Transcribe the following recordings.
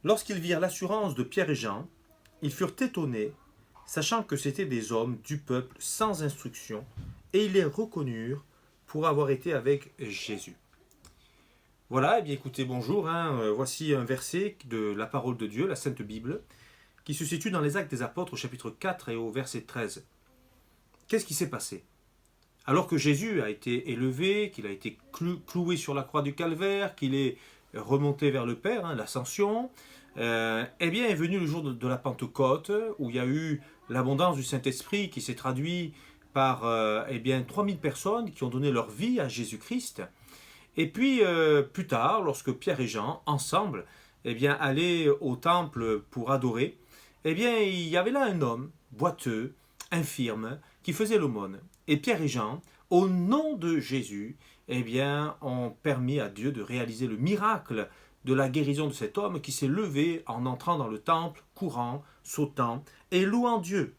Lorsqu'ils virent l'assurance de Pierre et Jean, ils furent étonnés, sachant que c'étaient des hommes du peuple sans instruction, et ils les reconnurent pour avoir été avec Jésus. Voilà, eh bien écoutez, bonjour, voici un verset de la parole de Dieu, la Sainte Bible, qui se situe dans les Actes des Apôtres au chapitre 4 et au verset 13. Qu'est-ce qui s'est passé? Alors que Jésus a été élevé, qu'il a été cloué sur la croix du calvaire, qu'il est remonté vers le Père, l'ascension, eh bien est venu le jour de la Pentecôte, où il y a eu l'abondance du Saint-Esprit qui s'est traduit par 3000 personnes qui ont donné leur vie à Jésus-Christ. Et puis plus tard, lorsque Pierre et Jean, ensemble, allaient au temple pour adorer, il y avait là un homme boiteux, infirme, qui faisait l'aumône. Et Pierre et Jean, au nom de Jésus, ont permis à Dieu de réaliser le miracle de la guérison de cet homme qui s'est levé en entrant dans le temple, courant, sautant et louant Dieu.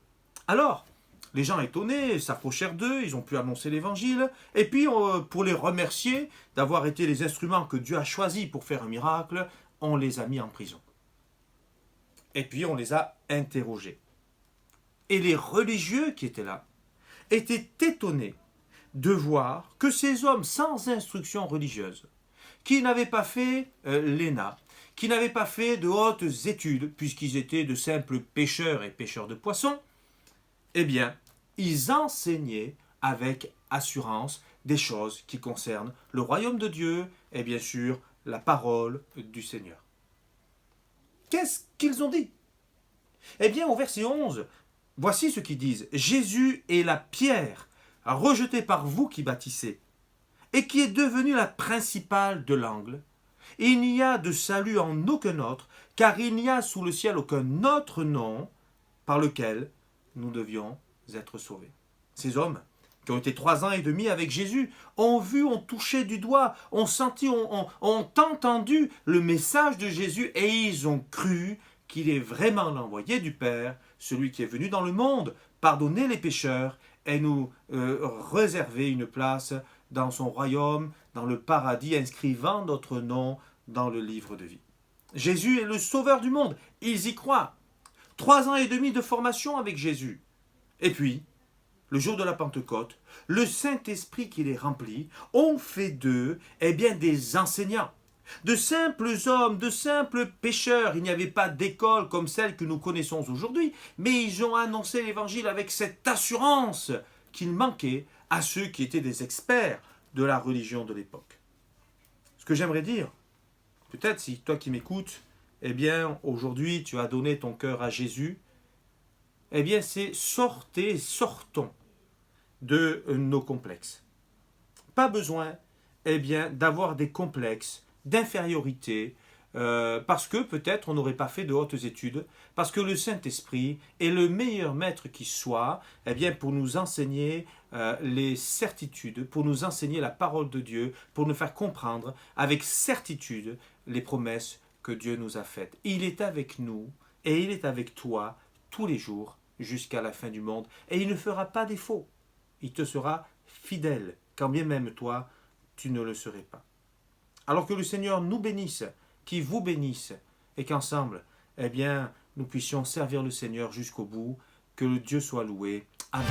Alors, les gens étonnés s'approchèrent d'eux, ils ont pu annoncer l'évangile, et puis pour les remercier d'avoir été les instruments que Dieu a choisis pour faire un miracle, on les a mis en prison. Et puis on les a interrogés. Et les religieux qui étaient là étaient étonnés de voir que ces hommes sans instruction religieuse, qui n'avaient pas fait l'ENA, qui n'avaient pas fait de hautes études, puisqu'ils étaient de simples pêcheurs et pêcheurs de poissons, ils enseignaient avec assurance des choses qui concernent le royaume de Dieu et bien sûr la parole du Seigneur. Qu'est-ce qu'ils ont dit? Au verset 11, voici ce qu'ils disent. Jésus est la pierre rejetée par vous qui bâtissez et qui est devenue la principale de l'angle. Il n'y a de salut en aucun autre, car il n'y a sous le ciel aucun autre nom par lequel nous devions être sauvés. Ces hommes qui ont été 3 ans et demi avec Jésus ont vu, ont touché du doigt, ont senti, ont entendu le message de Jésus et ils ont cru qu'il est vraiment l'envoyé du Père, celui qui est venu dans le monde, pardonner les pécheurs et nous réserver une place dans son royaume, dans le paradis, inscrivant notre nom dans le livre de vie. Jésus est le sauveur du monde, ils y croient. 3 ans et demi de formation avec Jésus. Et puis, le jour de la Pentecôte, le Saint-Esprit qui les remplit ont fait d'eux des enseignants. De simples hommes, de simples pécheurs. Il n'y avait pas d'école comme celle que nous connaissons aujourd'hui, mais ils ont annoncé l'évangile avec cette assurance qu'il manquait à ceux qui étaient des experts de la religion de l'époque. Ce que j'aimerais dire, peut-être si toi qui m'écoutes, aujourd'hui tu as donné ton cœur à Jésus, c'est sortons de nos complexes. Pas besoin d'avoir des complexes d'infériorité, parce que peut-être on n'aurait pas fait de hautes études, parce que le Saint-Esprit est le meilleur maître qui soit, pour nous enseigner les certitudes, pour nous enseigner la parole de Dieu, pour nous faire comprendre avec certitude les promesses que Dieu nous a faites. Il est avec nous et il est avec toi tous les jours jusqu'à la fin du monde et il ne fera pas défaut. Il te sera fidèle, quand bien même toi, tu ne le serais pas. Alors que le Seigneur nous bénisse, qu'il vous bénisse, et qu'ensemble, nous puissions servir le Seigneur jusqu'au bout. Que le Dieu soit loué. Amen.